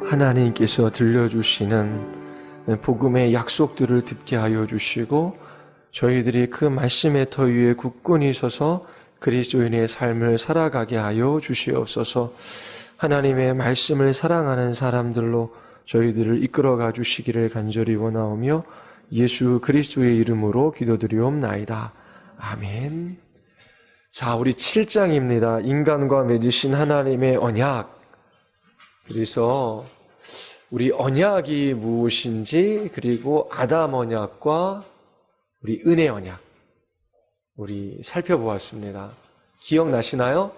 하나님께서 들려주시는 복음의 약속들을 듣게 하여 주시고 저희들이 그 말씀의 터 위에 굳건히 서서 그리스도인의 삶을 살아가게 하여 주시옵소서. 하나님의 말씀을 사랑하는 사람들로 저희들을 이끌어가 주시기를 간절히 원하오며 예수 그리스도의 이름으로 기도드리옵나이다. 아멘. 자, 우리 7장입니다. 인간과 맺으신 하나님의 언약. 그래서 우리 언약이 무엇인지, 그리고 아담 언약과 우리 은혜 언약, 우리 살펴보았습니다. 기억나시나요?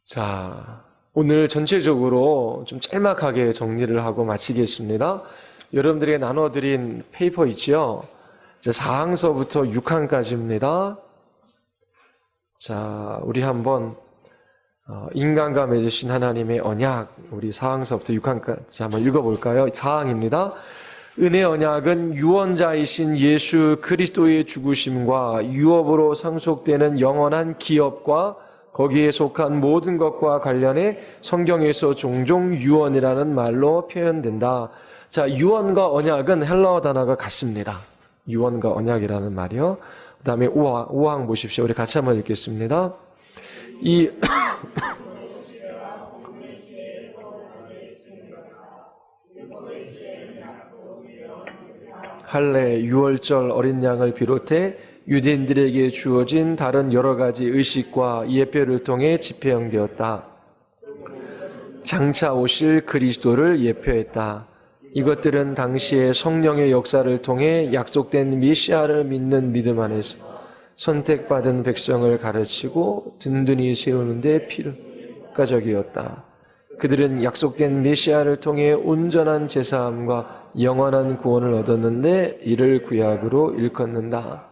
자, 오늘 전체적으로 좀 짤막하게 정리를 하고 마치겠습니다. 여러분들에게 나눠드린 페이퍼 있지요? 4항서부터 6항까지입니다. 자, 우리 한번 인간과 맺으신 하나님의 언약, 우리 4항서부터 6항까지 한번 읽어볼까요? 4항입니다. 은혜 언약은 유언자이신 예수 그리스도의 죽으심과 유업으로 상속되는 영원한 기업과 거기에 속한 모든 것과 관련해 성경에서 종종 유언이라는 말로 표현된다. 자, 유언과 언약은 헬라어 단어가 같습니다. 유언과 언약이라는 말이요. 그 다음에 5항 보십시오. 우리 같이 한번 읽겠습니다. 이 할례, 유월절, 어린 양을 비롯해 유대인들에게 주어진 다른 여러 가지 의식과 예표를 통해 집행되었다. 장차 오실 그리스도를 예표했다. 이것들은 당시의 성령의 역사를 통해 약속된 메시아를 믿는 믿음 안에서 선택받은 백성을 가르치고 든든히 세우는 데 필가적이었다. 그들은 약속된 메시아를 통해 온전한 제사함과 영원한 구원을 얻었는데 이를 구약으로 일컫는다.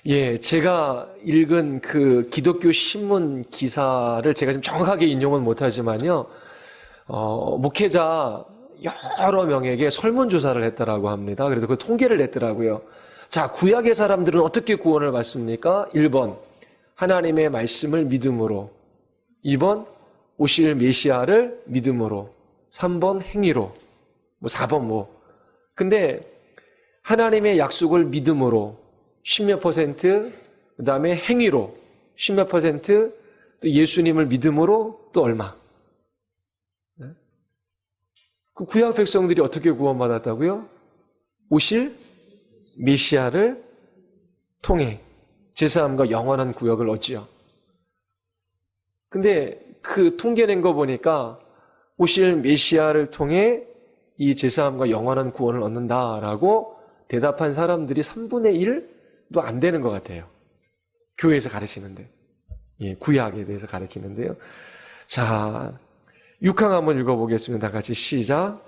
예, 제가 읽은 그 기독교 신문 기사를 제가 지금 정확하게 인용은 못하지만요, 목회자 여러 명에게 설문조사를 했다라고 합니다. 그래서 그 통계를 냈더라고요. 자, 구약의 사람들은 어떻게 구원을 받습니까? 1번, 하나님의 말씀을 믿음으로. 2번, 오실 메시아를 믿음으로. 3번, 행위로. 4번 근데 하나님의 약속을 믿음으로 10몇 %, 그 다음에 행위로 10몇 %, 또 예수님을 믿음으로 또 얼마? 그 구약 백성들이 어떻게 구원받았다고요? 오실 메시아를 통해 제사함과 영원한 구역을 얻지요. 근데 그 통계 낸 거 보니까 오실 메시아를 통해 이 제사함과 영원한 구원을 얻는다라고 대답한 사람들이 3분의 1도 안 되는 것 같아요. 교회에서 가르치는데. 예, 구약에 대해서 가르치는데요. 자, 6항 한번 읽어보겠습니다. 다 같이 시작.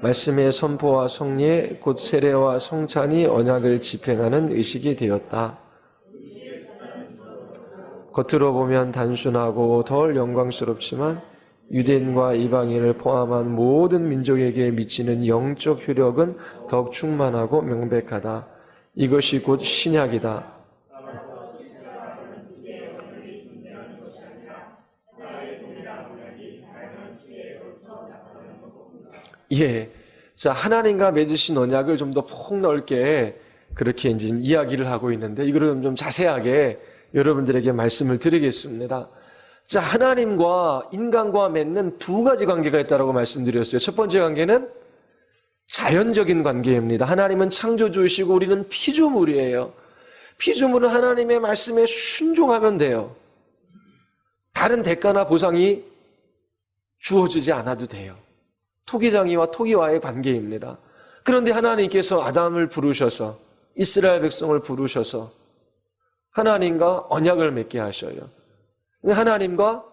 말씀의 선포와 성례, 곧 세례와 성찬이 언약을 집행하는 의식이 되었다. 겉으로 보면 단순하고 덜 영광스럽지만 유대인과 이방인을 포함한 모든 민족에게 미치는 영적 효력은 더욱 충만하고 명백하다. 이것이 곧 신약이다. 예. 자, 하나님과 맺으신 언약을 좀 더 폭넓게 그렇게 이제 이야기를 하고 있는데, 이거를 좀 자세하게 여러분들에게 말씀을 드리겠습니다. 자, 하나님과 인간과 맺는 두 가지 관계가 있다고 말씀드렸어요. 첫 번째 관계는 자연적인 관계입니다. 하나님은 창조주이시고 우리는 피조물이에요. 피조물은 하나님의 말씀에 순종하면 돼요. 다른 대가나 보상이 주어지지 않아도 돼요. 토기장이와 토기와의 관계입니다. 그런데 하나님께서 아담을 부르셔서 이스라엘 백성을 부르셔서 하나님과 언약을 맺게 하셔요. 하나님과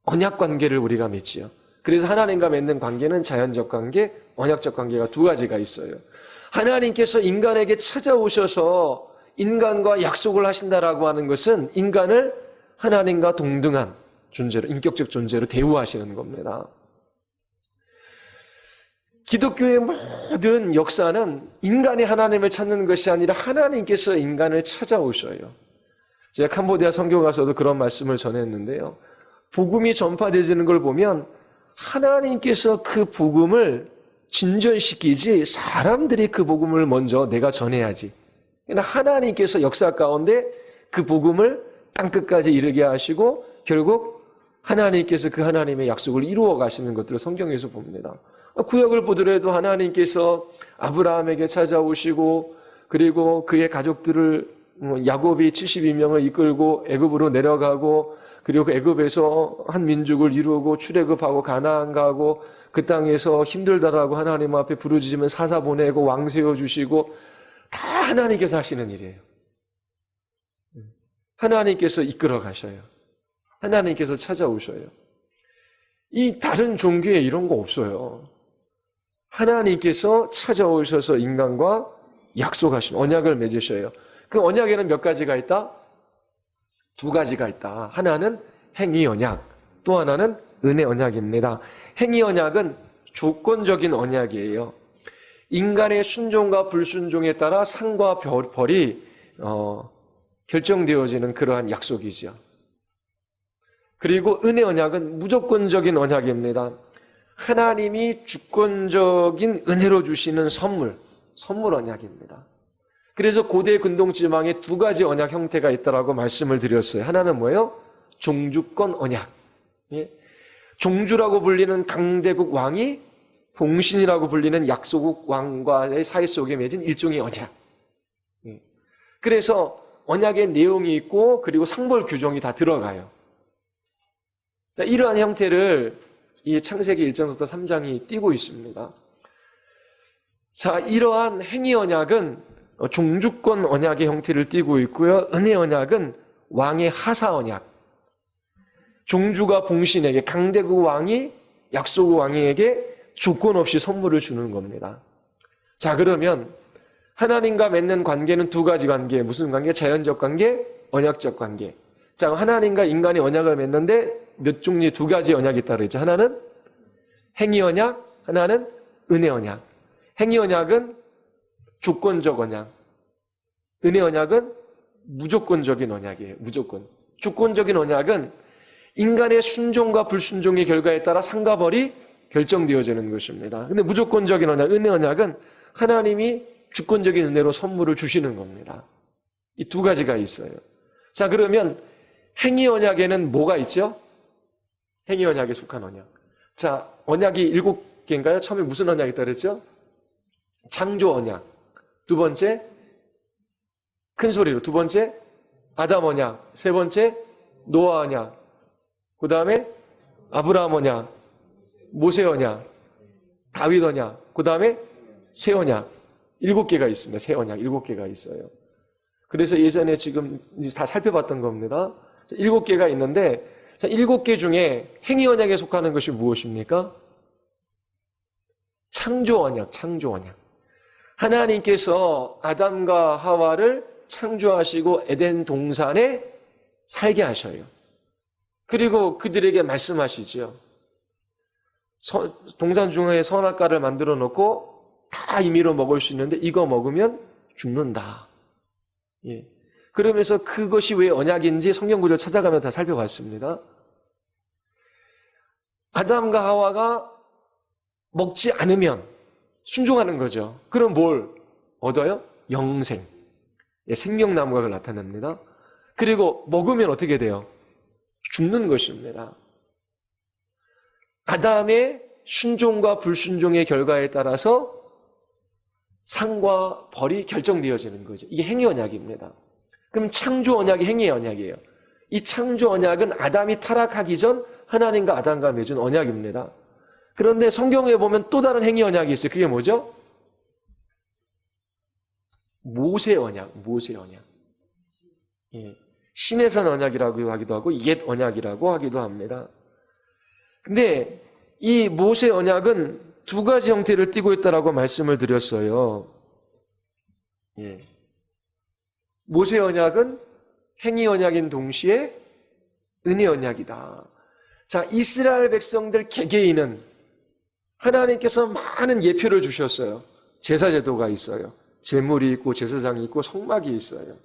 언약 관계를 우리가 맺지요. 그래서 하나님과 맺는 관계는 자연적 관계, 언약적 관계가 두 가지가 있어요. 하나님께서 인간에게 찾아오셔서 인간과 약속을 하신다라고 하는 것은 인간을 하나님과 동등한 존재로, 인격적 존재로 대우하시는 겁니다. 기독교의 모든 역사는 인간이 하나님을 찾는 것이 아니라 하나님께서 인간을 찾아오셔요. 제가 캄보디아 선교 가서도 그런 말씀을 전했는데요. 복음이 전파되지는 걸 보면 하나님께서 그 복음을 진전시키지 사람들이 그 복음을 먼저 내가 전해야지. 하나님께서 역사 가운데 그 복음을 땅끝까지 이르게 하시고 결국 하나님께서 그 하나님의 약속을 이루어 가시는 것들을 성경에서 봅니다. 구약을 보더라도 하나님께서 아브라함에게 찾아오시고 그리고 그의 가족들을 야곱이 72명을 이끌고 애굽으로 내려가고 그리고 애굽에서 한 민족을 이루고 출애굽하고 가나안 가고 그 땅에서 힘들다라고 하나님 앞에 부르짖으면 사사 보내고 왕 세워주시고 다 하나님께서 하시는 일이에요. 하나님께서 이끌어 가셔요. 하나님께서 찾아오셔요. 이 다른 종교에 이런 거 없어요. 하나님께서 찾아오셔서 인간과 약속하신 언약을 맺으셔요. 그 언약에는 몇 가지가 있다? 두 가지가 있다. 하나는 행위 언약, 또 하나는 은혜 언약입니다. 행위 언약은 조건적인 언약이에요. 인간의 순종과 불순종에 따라 상과 벌이 결정되어지는 그러한 약속이죠. 그리고 은혜 언약은 무조건적인 언약입니다. 하나님이 주권적인 은혜로 주시는 선물 언약입니다. 그래서 고대 근동지방에 두 가지 언약 형태가 있다라고 말씀을 드렸어요. 하나는 뭐예요? 종주권 언약. 종주라고 불리는 강대국 왕이 봉신이라고 불리는 약소국 왕과의 사이 속에 맺은 일종의 언약. 그래서 언약의 내용이 있고 그리고 상벌 규정이 다 들어가요. 자, 이러한 형태를 이 창세기 1장부터 3장이 띠고 있습니다. 자, 이러한 행위 언약은 종주권 언약의 형태를 띠고 있고요. 은혜 언약은 왕의 하사 언약. 종주가 봉신에게 강대국 왕이 약소국 왕에게 조건 없이 선물을 주는 겁니다. 자, 그러면 하나님과 맺는 관계는 두 가지 관계. 무슨 관계? 자연적 관계, 언약적 관계. 자, 하나님과 인간이 언약을 맺는데 몇 종류의 두 가지 언약이 있다고 그랬죠. 하나는 행위 언약, 하나는 은혜 언약. 행위 언약은 조건적 언약. 은혜 언약은 무조건적인 언약이에요. 무조건. 조건적인 언약은 인간의 순종과 불순종의 결과에 따라 상과 벌이 결정되어지는 것입니다. 근데 무조건적인 언약, 은혜 언약은 하나님이 주권적인 은혜로 선물을 주시는 겁니다. 이 두 가지가 있어요. 자, 그러면 행위 언약에는 뭐가 있죠? 행위 언약에 속한 언약. 자, 언약이 7개인가요? 처음에 무슨 언약이 있다고 그랬죠? 창조 언약. 두 번째, 큰 소리로. 두 번째, 아담 언약. 세 번째, 노아 언약. 그 다음에 아브라함 언약, 모세 언약, 다윗 언약. 그 다음에 새 언약. 7개가 있습니다. 새 언약 7개가 있어요. 그래서 예전에 지금 다 살펴봤던 겁니다. 7개가 있는데, 자, 7개 중에 행위 언약에 속하는 것이 무엇입니까? 창조 언약, 창조 언약. 하나님께서 아담과 하와를 창조하시고 에덴 동산에 살게 하셔요. 그리고 그들에게 말씀하시죠. 동산 중에 선악과를 만들어 놓고 다 임의로 먹을 수 있는데 이거 먹으면 죽는다. 예. 그러면서 그것이 왜 언약인지 성경 구절을 찾아가며 다 살펴봤습니다. 아담과 하와가 먹지 않으면 순종하는 거죠. 그럼 뭘 얻어요? 영생. 예, 생명나무가 그걸 나타냅니다. 그리고 먹으면 어떻게 돼요? 죽는 것입니다. 아담의 순종과 불순종의 결과에 따라서 상과 벌이 결정되어지는 거죠. 이게 행위 언약입니다. 그럼 창조 언약이 행위 언약이에요. 이 창조 언약은 아담이 타락하기 전 하나님과 아담과 맺은 언약입니다. 그런데 성경에 보면 또 다른 행위 언약이 있어요. 그게 뭐죠? 모세 언약, 모세 언약. 예. 시내산 언약이라고 하기도 하고 옛 언약이라고 하기도 합니다. 근데 이 모세 언약은 두 가지 형태를 띠고 있다라고 말씀을 드렸어요. 예. 모세 언약은 행위 언약인 동시에 은혜 언약이다. 자, 이스라엘 백성들 개개인은 하나님께서 많은 예표를 주셨어요. 제사제도가 있어요. 제물이 있고 제사장이 있고 성막이 있어요.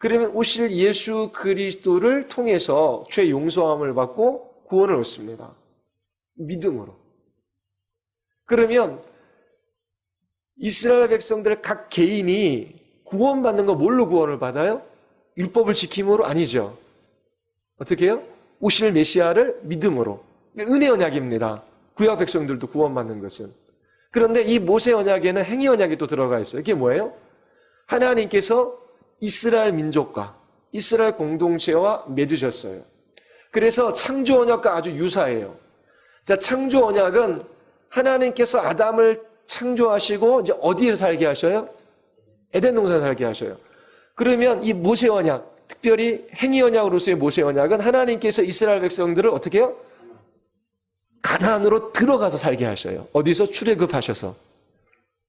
그러면 오실 예수 그리스도를 통해서 죄 용서함을 받고 구원을 얻습니다. 믿음으로. 그러면 이스라엘 백성들 각 개인이 구원받는 거 뭘로 구원을 받아요? 율법을 지킴으로? 아니죠. 어떻게 해요? 오실 메시아를 믿음으로. 은혜 언약입니다. 구약 백성들도 구원받는 것은. 그런데 이 모세 언약에는 행위 언약이 또 들어가 있어요. 이게 뭐예요? 하나님께서 이스라엘 민족과 이스라엘 공동체와 맺으셨어요. 그래서 창조 언약과 아주 유사해요. 자, 창조 언약은 하나님께서 아담을 창조하시고 이제 어디에 살게 하셔요? 에덴 동산에 살게 하셔요. 그러면 이 모세 언약, 특별히 행위 언약으로서의 모세 언약은 하나님께서 이스라엘 백성들을 어떻게 해요? 가나안으로 들어가서 살게 하셔요. 어디서? 출애굽하셔서.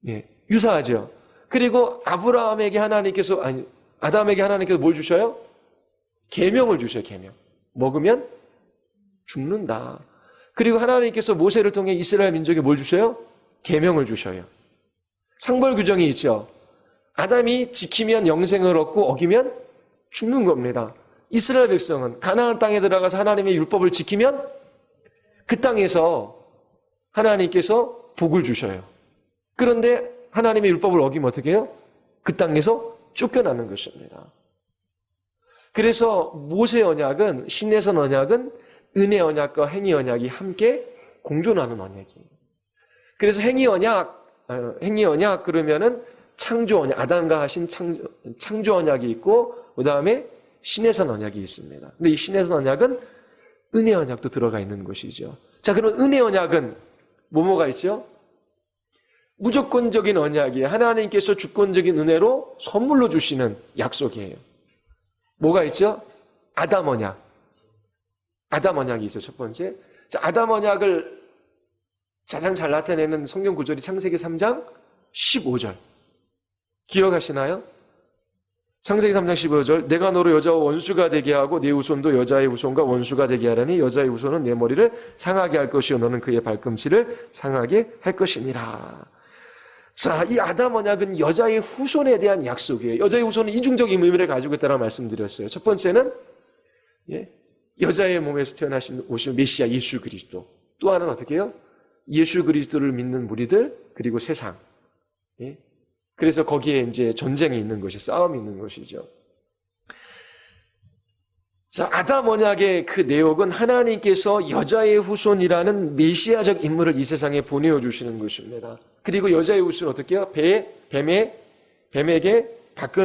예, 유사하죠. 그리고 아브라함에게 하나님께서, 아니, 아담에게 하나님께서 뭘 주셔요? 계명을 주셔요, 계명. 먹으면 죽는다. 그리고 하나님께서 모세를 통해 이스라엘 민족에 뭘 주셔요? 계명을 주셔요. 상벌 규정이 있죠. 아담이 지키면 영생을 얻고 어기면 죽는 겁니다. 이스라엘 백성은 가나안 땅에 들어가서 하나님의 율법을 지키면 그 땅에서 하나님께서 복을 주셔요. 그런데 하나님의 율법을 어기면 어떻게 해요? 그 땅에서 쫓겨나는 것입니다. 그래서 모세 언약은, 신내선 언약은 은혜 언약과 행위 언약이 함께 공존하는 언약이에요. 그래서 행위 언약 그러면은 창조 언약, 아담과 하신 창조 언약이 있고, 그 다음에 신내선 언약이 있습니다. 근데 이 신내선 언약은 은혜 언약도 들어가 있는 것이죠. 자, 그럼 은혜 언약은 뭐가 있죠? 무조건적인 언약이에요. 하나님께서 주권적인 은혜로 선물로 주시는 약속이에요. 뭐가 있죠? 아담 언약. 아담 언약이 있어요, 첫 번째. 자, 아담 언약을 가장 잘 나타내는 성경 구절이 창세기 3장 15절. 기억하시나요? 창세기 3장 15절. 내가 너로 여자와 원수가 되게 하고 네 후손도 여자의 후손과 원수가 되게 하라니 여자의 후손은 내 머리를 상하게 할 것이요 너는 그의 발꿈치를 상하게 할 것이니라. 자, 이 아담 언약은 여자의 후손에 대한 약속이에요. 여자의 후손은 이중적인 의미를 가지고 있다고 말씀드렸어요. 첫 번째는 여자의 몸에서 태어나신 오신 메시아 예수 그리스도. 또 하나는 어떻게 해요? 예수 그리스도를 믿는 무리들 그리고 세상. 그래서 거기에 이제 전쟁이 있는 것이, 싸움이 있는 것이죠. 자, 아담 언약의 그 내용은 하나님께서 여자의 후손이라는 메시아적 인물을 이 세상에 보내어 주시는 것입니다. 그리고 여자의 후손은 어떻게 해요? 뱀에게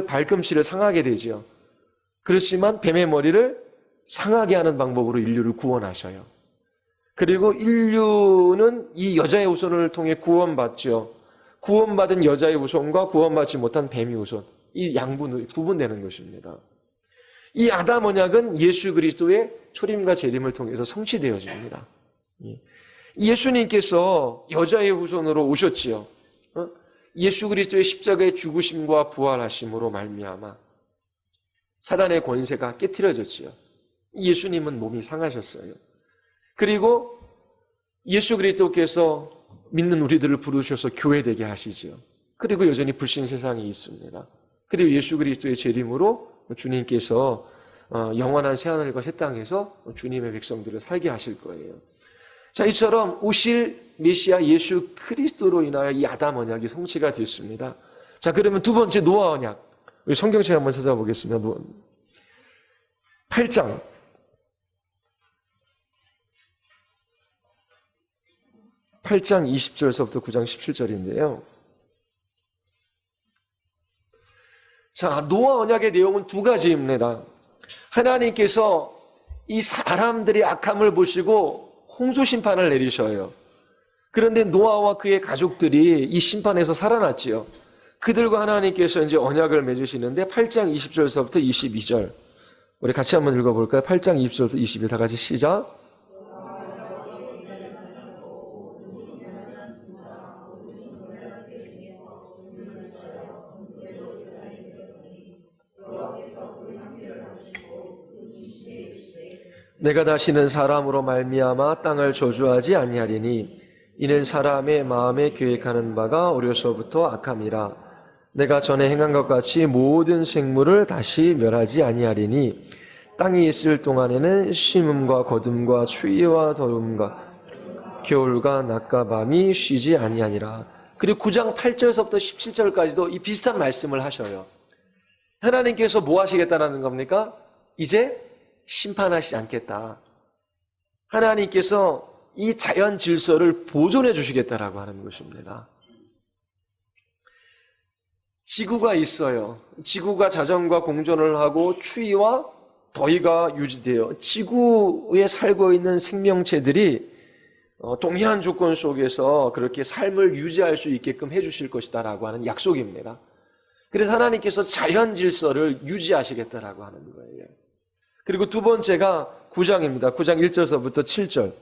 발꿈치를 상하게 되죠. 그렇지만 뱀의 머리를 상하게 하는 방법으로 인류를 구원하셔요. 그리고 인류는 이 여자의 후손을 통해 구원받죠. 구원받은 여자의 후손과 구원받지 못한 뱀의 후손, 이 양분이 구분되는 것입니다. 이 아담 언약은 예수 그리스도의 초림과 재림을 통해서 성취되어집니다. 예수님께서 여자의 후손으로 오셨지요. 예수 그리스도의 십자가의 죽으심과 부활하심으로 말미암아 사단의 권세가 깨트려졌지요. 예수님은 몸이 상하셨어요. 그리고 예수 그리스도께서 믿는 우리들을 부르셔서 교회되게 하시죠. 그리고 여전히 불신 세상이 있습니다. 그리고 예수 그리스도의 재림으로 주님께서 영원한 새하늘과 새 땅에서 주님의 백성들을 살게 하실 거예요. 자, 이처럼 오실 메시아 예수 그리스도로 인하여 이 아담 언약이 성취가 됐습니다. 자, 그러면 두 번째 노아 언약. 우리 성경책 한번 찾아보겠습니다. 8장. 8장 20절에서부터 9장 17절인데요. 자, 노아 언약의 내용은 두 가지입니다. 하나님께서 이 사람들의 악함을 보시고 홍수 심판을 내리셔요. 그런데 노아와 그의 가족들이 이 심판에서 살아났지요. 그들과 하나님께서 이제 언약을 맺으시는데 8장 20절에서부터 22절. 우리 같이 한번 읽어볼까요? 8장 20절부터 22절 다 같이 시작. 내가 다시는 사람으로 말미암아 땅을 저주하지 아니하리니 이는 사람의 마음에 계획하는 바가 어려서부터 악함이라. 내가 전에 행한 것 같이 모든 생물을 다시 멸하지 아니하리니 땅이 있을 동안에는 심음과 거둠과 추위와 더움과 겨울과 낮과 밤이 쉬지 아니하니라. 그리고 9장 8절에서부터 17절까지도 이 비슷한 말씀을 하셔요. 하나님께서 뭐 하시겠다는 겁니까? 이제 심판하시지 않겠다. 하나님께서 이 자연 질서를 보존해 주시겠다라고 하는 것입니다. 지구가 있어요. 지구가 자전과 공존을 하고 추위와 더위가 유지돼요. 지구에 살고 있는 생명체들이 동일한 조건 속에서 그렇게 삶을 유지할 수 있게끔 해주실 것이다라고 하는 약속입니다. 그래서 하나님께서 자연 질서를 유지하시겠다라고 하는 거예요. 그리고 두 번째가 9장입니다. 9장 1절서부터 7절.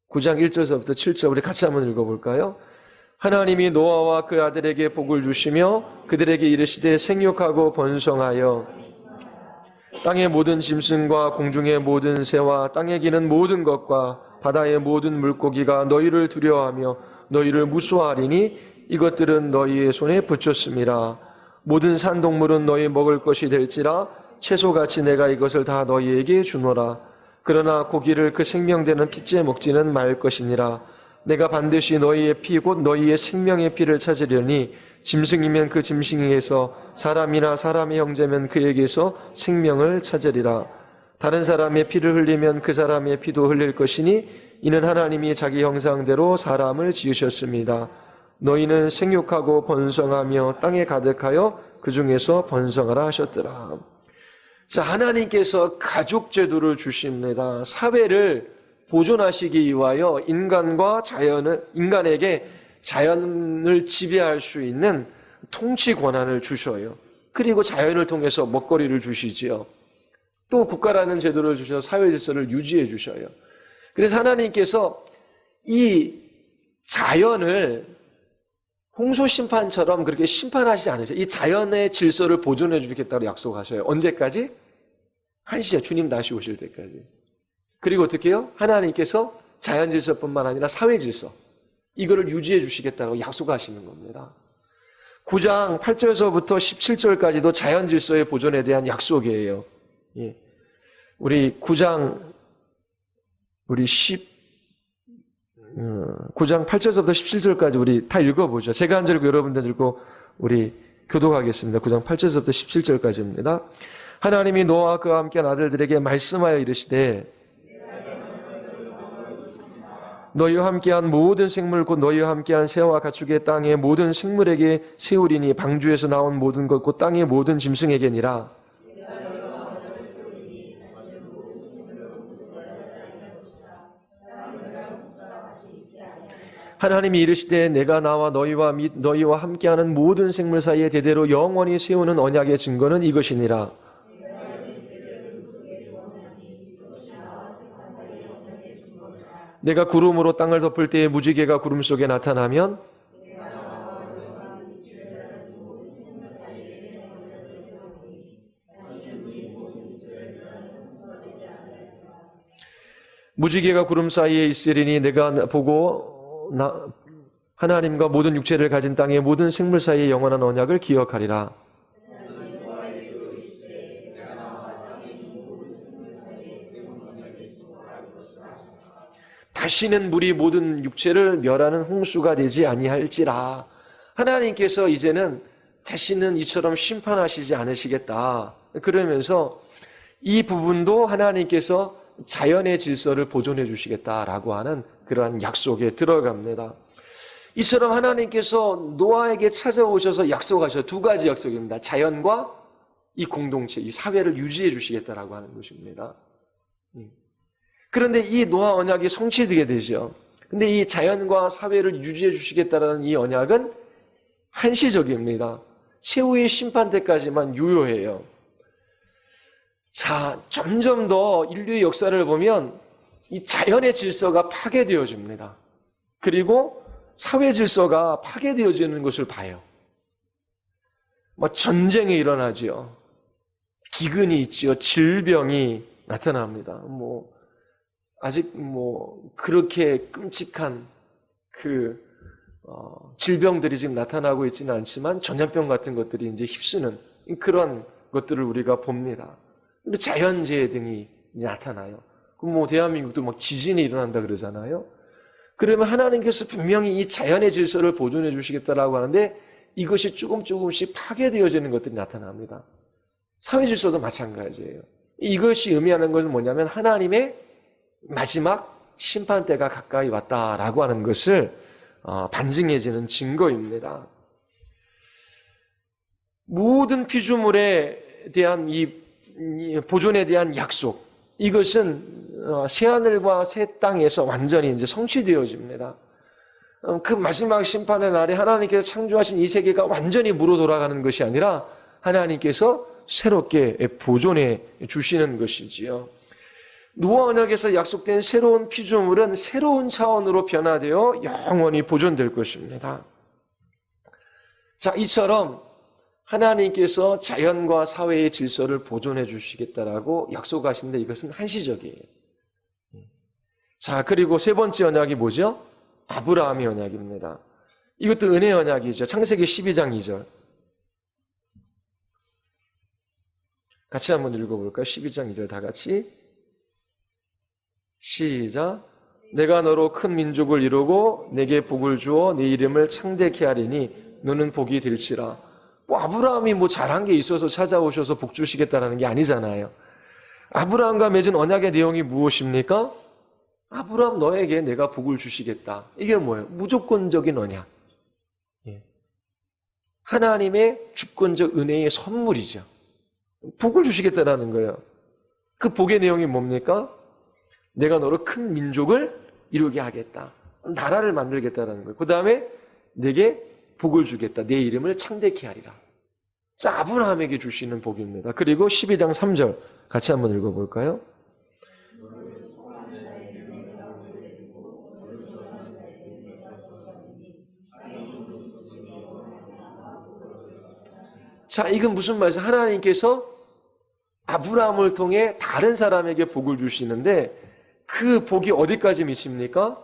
9장 1절서부터 7절 우리 같이 한번 읽어볼까요? 하나님이 노아와 그 아들에게 복을 주시며 그들에게 이르시되 생육하고 번성하여 땅의 모든 짐승과 공중의 모든 새와 땅에 기는 모든 것과 바다의 모든 물고기가 너희를 두려워하며 너희를 무수하리니 이것들은 너희의 손에 붙였음이라. 모든 산동물은 너희 먹을 것이 될지라 채소같이 내가 이것을 다 너희에게 주노라. 그러나 고기를 그 생명되는 피째 먹지는 말 것이니라. 내가 반드시 너희의 피 곧 너희의 생명의 피를 찾으려니 짐승이면 그 짐승에게서 사람이나 사람의 형제면 그에게서 생명을 찾으리라. 다른 사람의 피를 흘리면 그 사람의 피도 흘릴 것이니 이는 하나님이 자기 형상대로 사람을 지으셨습니다. 너희는 생육하고 번성하며 땅에 가득하여 그 중에서 번성하라 하셨더라. 자, 하나님께서 가족 제도를 주십니다. 사회를 보존하시기 위하여 인간에게 자연을 지배할 수 있는 통치 권한을 주셔요. 그리고 자연을 통해서 먹거리를 주시지요. 또 국가라는 제도를 주셔서 사회 질서를 유지해 주셔요. 그래서 하나님께서 이 자연을 홍수 심판처럼 그렇게 심판하시지 않으세요. 이 자연의 질서를 보존해 주겠다고 약속하셔요. 언제까지? 한시에 주님 다시 오실 때까지. 그리고 어떻게 해요? 하나님께서 자연 질서뿐만 아니라 사회 질서, 이거를 유지해 주시겠다고 약속하시는 겁니다. 9장 8절에서부터 17절까지도 자연 질서의 보존에 대한 약속이에요. 예. 우리 9장 8절에서부터 17절까지 우리 다 읽어보죠. 제가 한 절 읽고 여러분들 읽고 우리 교독하겠습니다. 9장 8절에서부터 17절까지입니다. 하나님이 노아와 그와 함께한 아들들에게 말씀하여 이르시되 너희와 함께한 모든 생물 곧 너희와 함께한 새와 가축의 땅의 모든 생물에게 세우리니 방주에서 나온 모든 것 곧 땅의 모든 짐승에게니라. 하나님이 이르시되 내가 나와 너희와 및 너희와 함께하는 모든 생물 사이에 대대로 영원히 세우는 언약의 증거는 이것이니라. 내가 구름으로 땅을 덮을 때에 무지개가 구름 속에 나타나면 무지개가 구름 사이에 있으리니 내가 보고 하나님과 모든 육체를 가진 땅의 모든 생물 사이의 영원한 언약을 기억하리라. 다시는 물이 모든 육체를 멸하는 홍수가 되지 아니할지라. 하나님께서 이제는 다시는 이처럼 심판하시지 않으시겠다. 그러면서 이 부분도 하나님께서 자연의 질서를 보존해 주시겠다라고 하는 그러한 약속에 들어갑니다. 이처럼 하나님께서 노아에게 찾아오셔서 약속하셔. 두 가지 약속입니다. 자연과 이 공동체, 이 사회를 유지해 주시겠다라고 하는 것입니다. 그런데 이 노아 언약이 성취되게 되죠. 근데 이 자연과 사회를 유지해 주시겠다는 이 언약은 한시적입니다. 최후의 심판 때까지만 유효해요. 자, 점점 더 인류의 역사를 보면 이 자연의 질서가 파괴되어집니다. 그리고 사회 질서가 파괴되어지는 것을 봐요. 전쟁이 일어나지요. 기근이 있지요. 질병이 나타납니다. 아직 그렇게 끔찍한 질병들이 지금 나타나고 있지는 않지만 전염병 같은 것들이 이제 휩쓰는 그런 것들을 우리가 봅니다. 근데 자연재해 등이 이제 나타나요. 그럼 뭐 대한민국도 막 지진이 일어난다 그러잖아요. 그러면 하나님께서 분명히 이 자연의 질서를 보존해 주시겠다라고 하는데 이것이 조금씩 파괴되어지는 것들이 나타납니다. 사회 질서도 마찬가지예요. 이것이 의미하는 것은 뭐냐면 하나님의 마지막 심판 때가 가까이 왔다라고 하는 것을 반증해지는 증거입니다. 모든 피조물에 대한 이 보존에 대한 약속, 이것은 새하늘과 새 땅에서 완전히 이제 성취되어집니다. 그 마지막 심판의 날에 하나님께서 창조하신 이 세계가 완전히 무로 돌아가는 것이 아니라 하나님께서 새롭게 보존해 주시는 것이지요. 노아 언약에서 약속된 새로운 피조물은 새로운 차원으로 변화되어 영원히 보존될 것입니다. 자, 이처럼 하나님께서 자연과 사회의 질서를 보존해 주시겠다라고 약속하시는데 이것은 한시적이에요. 자, 그리고 세 번째 언약이 뭐죠? 아브라함의 언약입니다. 이것도 은혜 언약이죠. 창세기 12장 2절. 같이 한번 읽어볼까요? 12장 2절 다 같이. 시작. 내가 너로 큰 민족을 이루고 내게 복을 주어 네 이름을 창대케 하리니 너는 복이 될지라. 아브라함이 잘한 게 있어서 찾아오셔서 복 주시겠다는 게 아니잖아요. 아브라함과 맺은 언약의 내용이 무엇입니까? 아브라함 너에게 내가 복을 주시겠다. 이게 뭐예요? 무조건적인 언약. 하나님의 주권적 은혜의 선물이죠. 복을 주시겠다라는 거예요. 그 복의 내용이 뭡니까? 내가 너로 큰 민족을 이루게 하겠다. 나라를 만들겠다라는 거예요. 그 다음에 내게 복을 주겠다. 내 이름을 창대케 하리라. 자, 아브라함에게 주시는 복입니다. 그리고 12장 3절 같이 한번 읽어볼까요? 자, 이건 무슨 말이죠? 하나님께서 아브라함을 통해 다른 사람에게 복을 주시는데 그 복이 어디까지 미칩니까?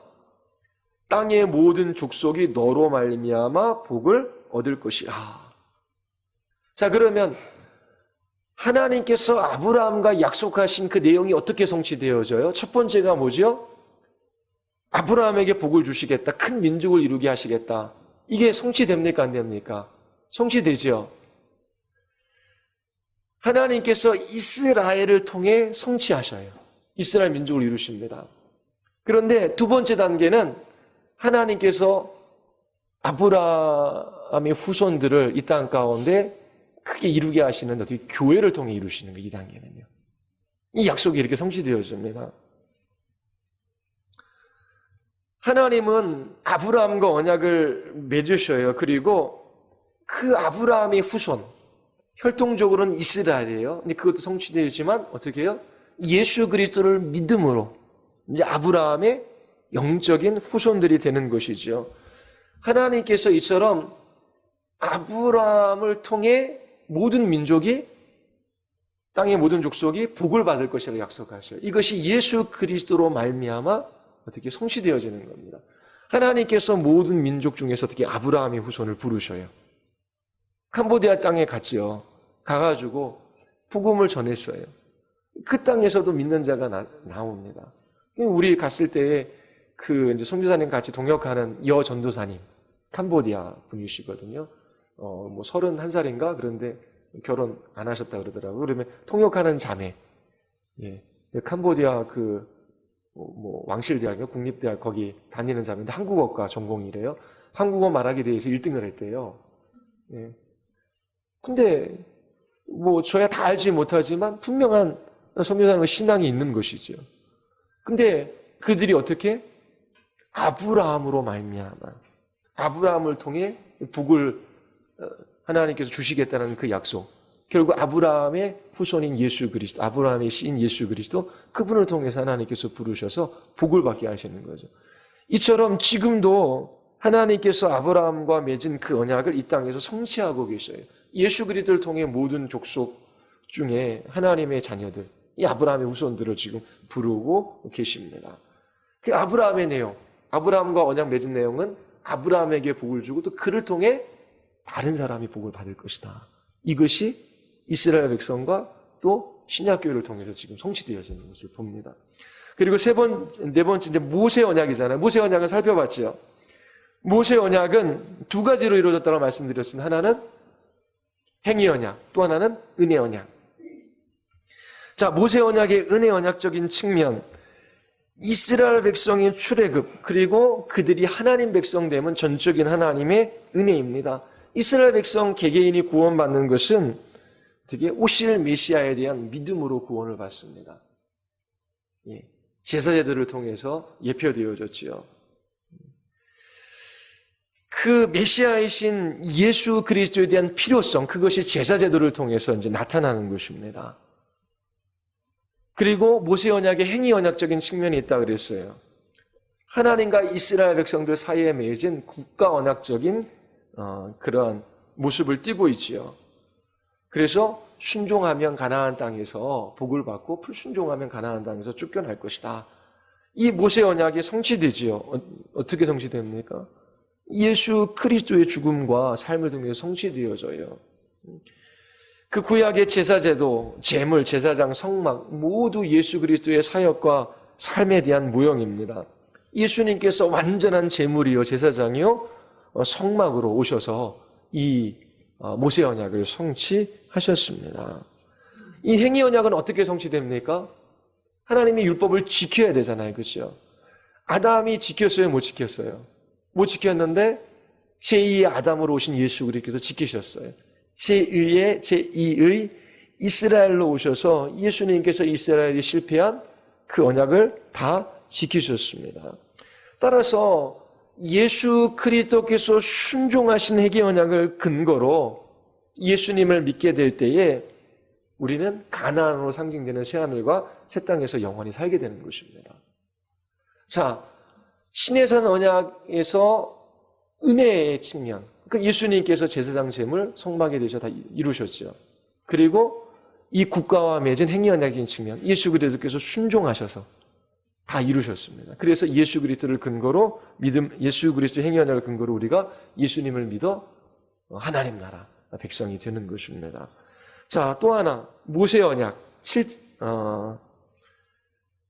땅의 모든 족속이 너로 말미암아 복을 얻을 것이라. 자, 그러면 하나님께서 아브라함과 약속하신 그 내용이 어떻게 성취되어져요? 첫 번째가 뭐죠? 아브라함에게 복을 주시겠다. 큰 민족을 이루게 하시겠다. 이게 성취됩니까? 안 됩니까? 성취되죠. 하나님께서 이스라엘을 통해 성취하셔요. 이스라엘 민족을 이루십니다. 그런데 두 번째 단계는 하나님께서 아브라함의 후손들을 이 땅 가운데 크게 이루게 하시는 어떻게 교회를 통해 이루시는 거예요. 이 단계는요. 이 약속이 이렇게 성취되어집니다. 하나님은 아브라함과 언약을 맺으셔요. 그리고 그 아브라함의 후손, 혈통적으로는 이스라엘이에요. 근데 그것도 성취되지만 어떻게 해요? 예수 그리스도를 믿음으로 이제 아브라함의 영적인 후손들이 되는 것이죠. 하나님께서 이처럼 아브라함을 통해 모든 민족이 땅의 모든 족속이 복을 받을 것이라고 약속하셔요. 이것이 예수 그리스도로 말미암아 어떻게 성취되어지는 겁니다. 하나님께서 모든 민족 중에서 어떻게 아브라함의 후손을 부르셔요. 캄보디아 땅에 갔지요. 가가지고 복음을 전했어요. 그 땅에서도 믿는 자가 나옵니다. 우리 갔을 때에 이제 선교사님 같이 동역하는 여 전도사님, 캄보디아 분이시거든요. 31살인가? 그런데 결혼 안 하셨다 그러더라고요. 그러면 통역하는 자매. 예. 캄보디아 왕실대학이요? 국립대학 거기 다니는 자매인데 한국어과 전공이래요. 한국어 말하기에 대해서 1등을 했대요. 예. 근데 저야 다 알지 못하지만 분명한 선교사님의 신앙이 있는 것이죠. 근데 그들이 어떻게? 아브라함으로 말미암아 아브라함을 통해 복을 하나님께서 주시겠다는 그 약속. 결국 아브라함의 후손인 예수 그리스도, 아브라함의 시인 예수 그리스도, 그분을 통해서 하나님께서 부르셔서 복을 받게 하시는 거죠. 이처럼 지금도 하나님께서 아브라함과 맺은 그 언약을 이 땅에서 성취하고 계셔요. 예수 그리스도를 통해 모든 족속 중에 하나님의 자녀들, 이 아브라함의 후손들을 지금 부르고 계십니다. 그 아브라함의 내용, 아브라함과 언약 맺은 내용은 아브라함에게 복을 주고 또 그를 통해 다른 사람이 복을 받을 것이다. 이것이 이스라엘 백성과 또 신약교회를 통해서 지금 성취되어지는 것을 봅니다. 그리고 네 번째 이제 모세 언약이잖아요. 모세 언약을 살펴봤죠. 모세 언약은 두 가지로 이루어졌다고 말씀드렸습니다. 하나는 행위 언약, 또 하나는 은혜 언약. 자, 모세 언약의 은혜 언약적인 측면, 이스라엘 백성의 출애굽, 그리고 그들이 하나님 백성 되면 전적인 하나님의 은혜입니다. 이스라엘 백성 개개인이 구원받는 것은 되게 오실 메시아에 대한 믿음으로 구원을 받습니다. 예, 제사제들을 통해서 예표되어졌지요. 그 메시아이신 예수 그리스도에 대한 필요성, 그것이 제사제도를 통해서 이제 나타나는 것입니다. 그리고 모세 언약의 행위 언약적인 측면이 있다 그랬어요. 하나님과 이스라엘 백성들 사이에 맺은 국가 언약적인 그런 모습을 띠고 있지요. 그래서 순종하면 가나안 땅에서 복을 받고 불순종하면 가나안 땅에서 쫓겨날 것이다. 이 모세 언약이 성취되지요. 어떻게 성취됩니까? 예수 그리스도의 죽음과 삶을 통해서 성취되어져요. 그 구약의 제사제도, 제물, 제사장, 성막 모두 예수 그리스도의 사역과 삶에 대한 모형입니다. 예수님께서 완전한 제물이요 제사장이요 성막으로 오셔서 이 모세 언약을 성취하셨습니다. 이 행위 언약은 어떻게 성취됩니까? 하나님이 율법을 지켜야 되잖아요. 그렇죠? 아담이 지켰어요? 못 지켰어요? 못 지켰는데 제2의 아담으로 오신 예수 그리스도께서 지키셨어요. 제2의 이스라엘로 오셔서 예수님께서 이스라엘이 실패한 그 언약을 다 지키셨습니다. 따라서 예수 그리스도께서 순종하신 회개 언약을 근거로 예수님을 믿게 될 때에 우리는 가나안으로 상징되는 새하늘과 새 땅에서 영원히 살게 되는 것입니다. 자, 시내산 언약에서 은혜의 측면, 그 예수님께서 제사장 제물 성막에 대해서 다 이루셨죠. 그리고 이 국가와 맺은 행위 언약인 측면, 예수 그리스도께서 순종하셔서 다 이루셨습니다. 그래서 예수 그리스도를 근거로 예수 그리스도 행위 언약을 근거로 우리가 예수님을 믿어 하나님 나라 백성이 되는 것입니다. 자, 또 하나 모세 언약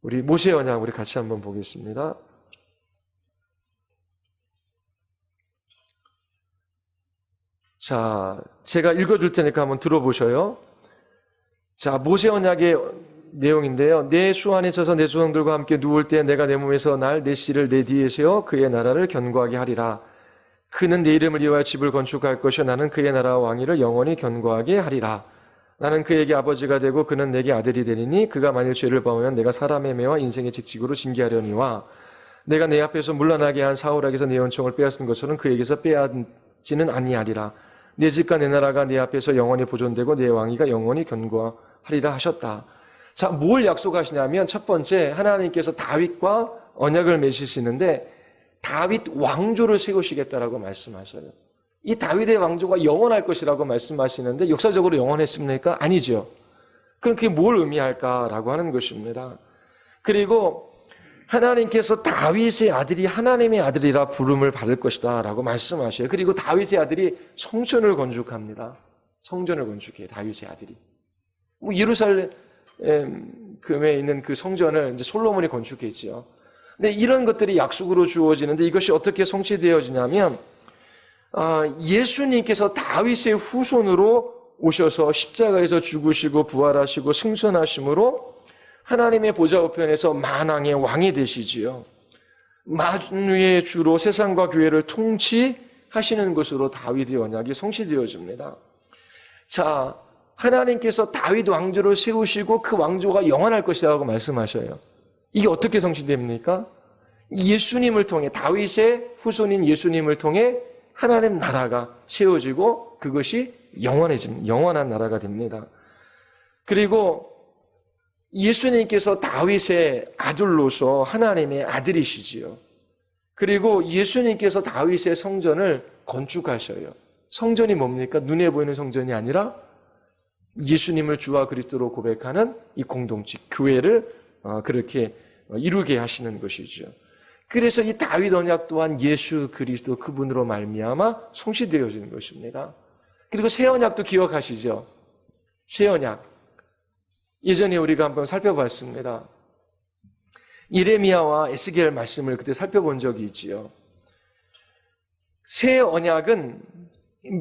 우리 모세 언약 우리 같이 한번 보겠습니다. 자, 제가 읽어줄 테니까 한번 들어보셔요. 자, 모세 언약의 내용인데요. 내 수 안에 져서 내 조상들과 함께 누울 때 내가 내 몸에서 날 내 씨를 내 뒤에 세워 그의 나라를 견고하게 하리라. 그는 내 이름을 이어야 집을 건축할 것이요 나는 그의 나라와 왕위를 영원히 견고하게 하리라. 나는 그에게 아버지가 되고 그는 내게 아들이 되리니 그가 만일 죄를 범하면 내가 사람의 매와 인생의 직직으로 징계하려니와 내가 내 앞에서 물러나게 한 사울에게서 내 은총을 빼앗은 것처럼 그에게서 빼앗지는 아니하리라. 내 집과 내 나라가 내 앞에서 영원히 보존되고 내 왕위가 영원히 견고하리라 하셨다. 자, 뭘 약속하시냐면 첫 번째 하나님께서 다윗과 언약을 맺으시는데 다윗 왕조를 세우시겠다라고 말씀하셔요. 이 다윗의 왕조가 영원할 것이라고 말씀하시는데 역사적으로 영원했습니까? 아니죠. 그럼 그게 뭘 의미할까라고 하는 것입니다. 그리고 하나님께서 다윗의 아들이 하나님의 아들이라 부름을 받을 것이다 라고 말씀하셔요. 그리고 다윗의 아들이 성전을 건축합니다. 성전을 건축해요. 다윗의 아들이. 예루살렘에 있는 그 성전을 이제 솔로몬이 건축했지요. 근데 이런 것들이 약속으로 주어지는데 이것이 어떻게 성취되어지냐면 예수님께서 다윗의 후손으로 오셔서 십자가에서 죽으시고 부활하시고 승천하심으로 하나님의 보좌 우편에서 만왕의 왕이 되시지요. 만유의 주로 세상과 교회를 통치하시는 것으로 다윗의 언약이 성취되어집니다. 자, 하나님께서 다윗 왕조를 세우시고 그 왕조가 영원할 것이라고 말씀하셔요. 이게 어떻게 성취됩니까? 예수님을 통해 다윗의 후손인 예수님을 통해 하나님 나라가 세워지고 그것이 영원한 나라가 됩니다. 그리고 예수님께서 다윗의 아들로서 하나님의 아들이시지요. 그리고 예수님께서 다윗의 성전을 건축하셔요. 성전이 뭡니까? 눈에 보이는 성전이 아니라 예수님을 주와 그리스도로 고백하는 이 공동체, 교회를 그렇게 이루게 하시는 것이죠. 그래서 이 다윗 언약 또한 예수 그리스도 그분으로 말미암아 성취되어지는 것입니다. 그리고 새 언약도 기억하시죠? 새 언약. 예전에 우리가 한번 살펴봤습니다. 예레미야와 에스겔 말씀을 그때 살펴본 적이 있지요. 새 언약은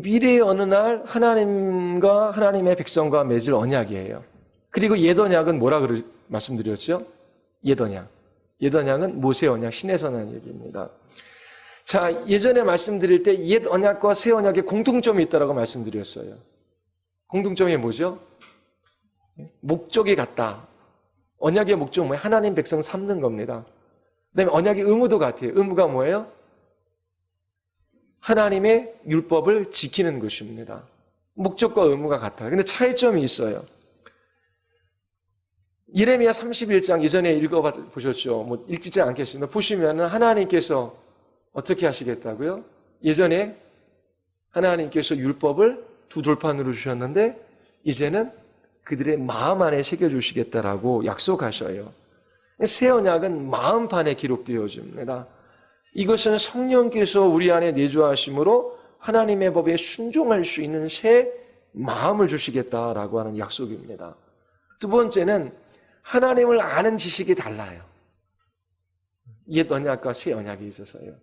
미래의 어느 날 하나님과 하나님의 백성과 맺을 언약이에요. 그리고 옛 언약은 뭐라 말씀드렸죠? 옛 언약. 옛 언약은 모세 언약, 신에서 난 얘기입니다. 자, 예전에 말씀드릴 때 옛 언약과 새 언약에 공통점이 있다고 말씀드렸어요. 공통점이 뭐죠? 목적이 같다. 언약의 목적은 뭐예요? 하나님 백성 삼는 겁니다. 그다음에 언약의 의무도 같아요. 의무가 뭐예요? 하나님의 율법을 지키는 것입니다. 목적과 의무가 같아요. 근데 차이점이 있어요. 예레미야 31장 이전에 읽어보셨죠? 뭐 읽지 않겠습니다. 보시면 하나님께서 어떻게 하시겠다고요? 예전에 하나님께서 율법을 두 돌판으로 주셨는데 이제는 그들의 마음 안에 새겨주시겠다라고 약속하셔요. 새 언약은 마음판에 기록되어집니다. 이것은 성령께서 우리 안에 내주하심으로 하나님의 법에 순종할 수 있는 새 마음을 주시겠다라고 하는 약속입니다. 두 번째는 하나님을 아는 지식이 달라요. 옛 언약과 새 언약에 있어서요.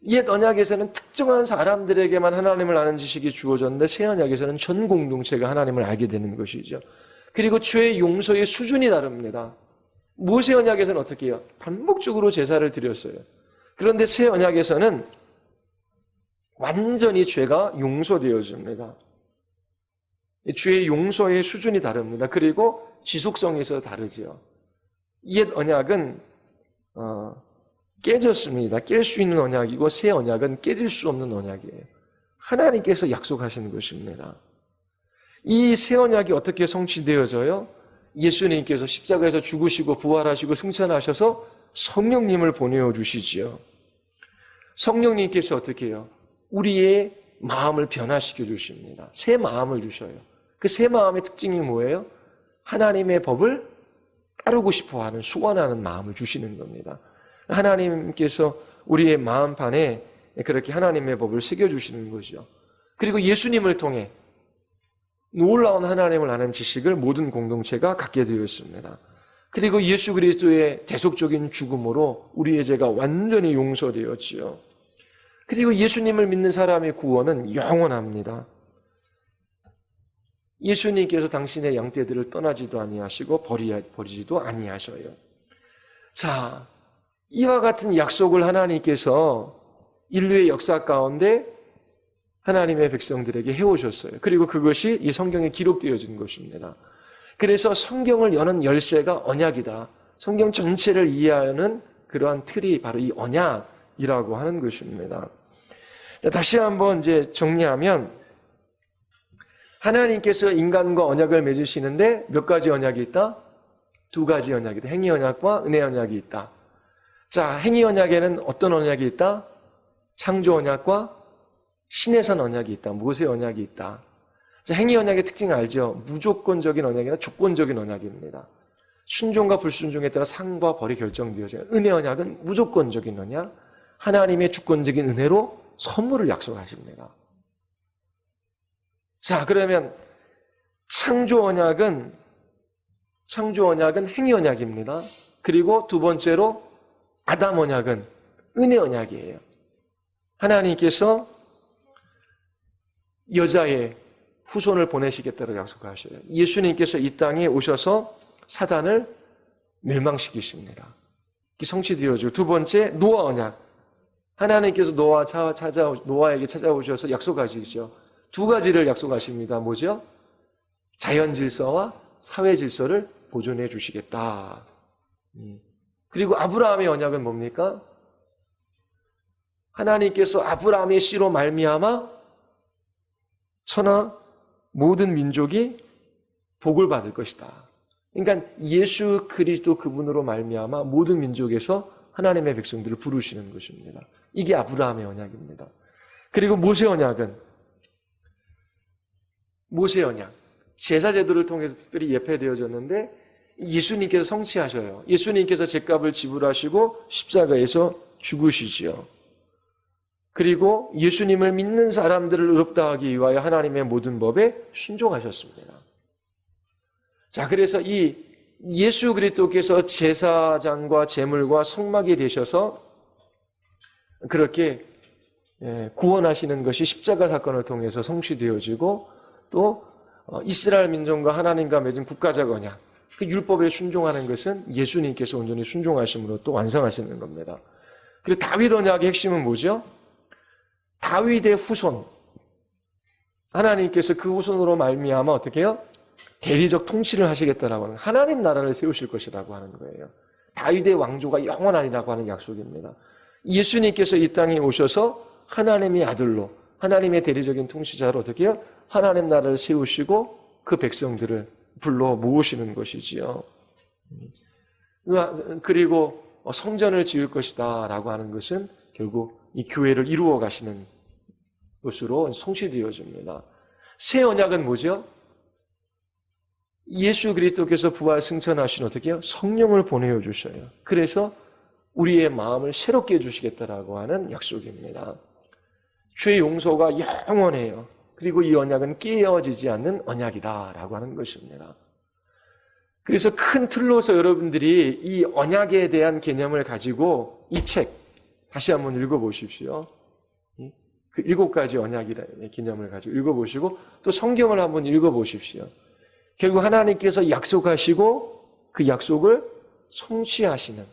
옛 언약에서는 특정한 사람들에게만 하나님을 아는 지식이 주어졌는데 새 언약에서는 전 공동체가 하나님을 알게 되는 것이죠. 그리고 죄의 용서의 수준이 다릅니다. 모세 언약에서는 어떻게 해요? 반복적으로 제사를 드렸어요. 그런데 새 언약에서는 완전히 죄가 용서되어집니다. 죄의 용서의 수준이 다릅니다. 그리고 지속성에서 다르죠. 옛 언약은 깨졌습니다. 깰 수 있는 언약이고 새 언약은 깨질 수 없는 언약이에요. 하나님께서 약속하시는 것입니다. 이 새 언약이 어떻게 성취되어져요? 예수님께서 십자가에서 죽으시고 부활하시고 승천하셔서 성령님을 보내주시지요. 성령님께서 어떻게 해요? 우리의 마음을 변화시켜 주십니다. 새 마음을 주셔요. 그 새 마음의 특징이 뭐예요? 하나님의 법을 따르고 싶어하는, 소원하는 마음을 주시는 겁니다. 하나님께서 우리의 마음판에 그렇게 하나님의 법을 새겨주시는 거죠. 그리고 예수님을 통해 놀라운 하나님을 아는 지식을 모든 공동체가 갖게 되었습니다. 그리고 예수 그리스도의 대속적인 죽음으로 우리의 죄가 완전히 용서되었지요. 그리고 예수님을 믿는 사람의 구원은 영원합니다. 예수님께서 당신의 양떼들을 떠나지도 아니하시고 버리지도 아니하셔요. 자, 이와 같은 약속을 하나님께서 인류의 역사 가운데 하나님의 백성들에게 해오셨어요. 그리고 그것이 이 성경에 기록되어진 것입니다. 그래서 성경을 여는 열쇠가 언약이다. 성경 전체를 이해하는 그러한 틀이 바로 이 언약이라고 하는 것입니다. 다시 한번 이제 정리하면 하나님께서 인간과 언약을 맺으시는데 몇 가지 언약이 있다? 두 가지 언약이다. 행위 언약과 은혜 언약이 있다. 자, 행위 언약에는 어떤 언약이 있다? 창조 언약과 신에선 언약이 있다. 모세 언약이 있다. 자, 행위 언약의 특징 알죠? 무조건적인 언약이나 조건적인 언약입니다. 순종과 불순종에 따라 상과 벌이 결정되어져요. 은혜 언약은 무조건적인 언약, 하나님의 주권적인 은혜로 선물을 약속하십니다. 자, 그러면 창조 언약은 행위 언약입니다. 그리고 두 번째로 아담 언약은 은혜 언약이에요. 하나님께서 여자의 후손을 보내시겠다고 약속하셔요. 예수님께서 이 땅에 오셔서 사단을 멸망시키십니다. 성취되어지고 두 번째 노아 언약. 하나님께서 노아에게 찾아오셔서 약속하시죠. 두 가지를 약속하십니다. 뭐죠? 자연 질서와 사회 질서를 보존해 주시겠다. 그리고 아브라함의 언약은 뭡니까? 하나님께서 아브라함의 씨로 말미암아 천하 모든 민족이 복을 받을 것이다. 그러니까 예수 그리스도 그분으로 말미암아 모든 민족에서 하나님의 백성들을 부르시는 것입니다. 이게 아브라함의 언약입니다. 그리고 모세 언약 제사 제도를 통해서 특별히 예표되어졌는데 예수님께서 성취하셔요. 예수님께서 죗값을 지불하시고 십자가에서 죽으시지요. 그리고 예수님을 믿는 사람들을 의롭다 하기 위하여 하나님의 모든 법에 순종하셨습니다. 자, 그래서 이 예수 그리스도께서 제사장과 제물과 성막이 되셔서 그렇게 구원하시는 것이 십자가 사건을 통해서 성취되어지고 또 이스라엘 민족과 하나님과 맺은 국가적 언약, 그 율법에 순종하는 것은 예수님께서 온전히 순종하심으로 또 완성하시는 겁니다. 그리고 다윗 언약의 핵심은 뭐죠? 다윗의 후손, 하나님께서 그 후손으로 말미암아 어떻게 해요? 대리적 통치를 하시겠다라고 하는, 하나님 나라를 세우실 것이라고 하는 거예요. 다윗의 왕조가 영원하리라고 하는 약속입니다. 예수님께서 이 땅에 오셔서 하나님의 아들로, 하나님의 대리적인 통치자로 어떻게 해요? 하나님 나라를 세우시고 그 백성들을 불러 모으시는 것이지요. 그리고 성전을 지을 것이다 라고 하는 것은 결국 이 교회를 이루어 가시는 것으로 성취되어집니다. 새 언약은 뭐죠? 예수 그리스도께서 부활 승천하신 어떻게 해요? 성령을 보내어 주셔요. 그래서 우리의 마음을 새롭게 해주시겠다라고 하는 약속입니다. 죄 용서가 영원해요. 그리고 이 언약은 깨어지지 않는 언약이다라고 하는 것입니다. 그래서 큰 틀로서 여러분들이 이 언약에 대한 개념을 가지고 이 책 다시 한번 읽어보십시오. 그 7가지 언약이라는 개념을 가지고 읽어보시고 또 성경을 한번 읽어보십시오. 결국 하나님께서 약속하시고 그 약속을 성취하시는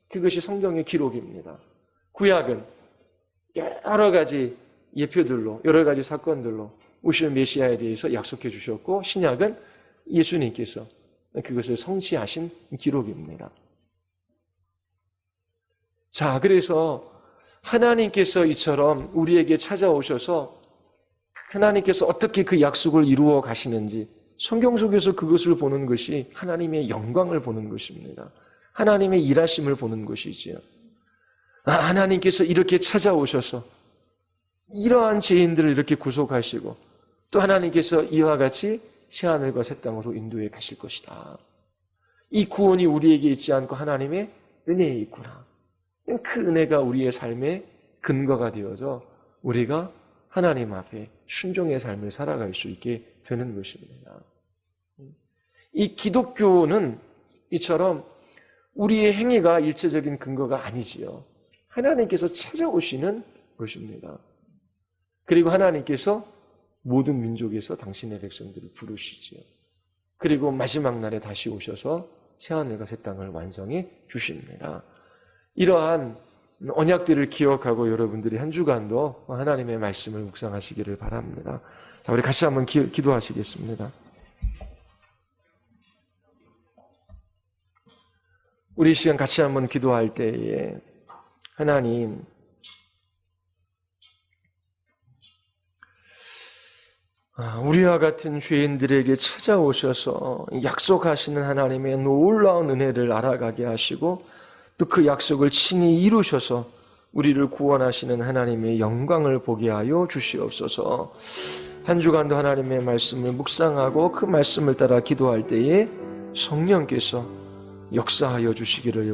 그것이 성경의 기록입니다. 구약은 여러 가지 예표들로 여러 가지 사건들로 오실 메시아에 대해서 약속해 주셨고 신약은 예수님께서 그것을 성취하신 기록입니다. 자, 그래서 하나님께서 이처럼 우리에게 찾아오셔서 하나님께서 어떻게 그 약속을 이루어 가시는지 성경 속에서 그것을 보는 것이 하나님의 영광을 보는 것입니다. 하나님의 일하심을 보는 것이지요. 하나님께서 이렇게 찾아오셔서 이러한 죄인들을 이렇게 구속하시고 또 하나님께서 이와 같이 새하늘과 새 땅으로 인도해 가실 것이다. 이 구원이 우리에게 있지 않고 하나님의 은혜에 있구나. 그 은혜가 우리의 삶의 근거가 되어서 우리가 하나님 앞에 순종의 삶을 살아갈 수 있게 되는 것입니다. 이 기독교는 이처럼 우리의 행위가 일체적인 근거가 아니지요. 하나님께서 찾아오시는 것입니다. 그리고 하나님께서 모든 민족에서 당신의 백성들을 부르시지요. 그리고 마지막 날에 다시 오셔서 새하늘과 새 땅을 완성해 주십니다. 이러한 언약들을 기억하고 여러분들이 한 주간도 하나님의 말씀을 묵상하시기를 바랍니다. 자, 우리 같이 한번 기도하시겠습니다. 우리 시간 같이 한번 기도할 때에 하나님, 우리와 같은 죄인들에게 찾아오셔서 약속하시는 하나님의 놀라운 은혜를 알아가게 하시고 또 그 약속을 친히 이루셔서 우리를 구원하시는 하나님의 영광을 보게 하여 주시옵소서. 한 주간도 하나님의 말씀을 묵상하고 그 말씀을 따라 기도할 때에 성령께서 역사하여 주시기를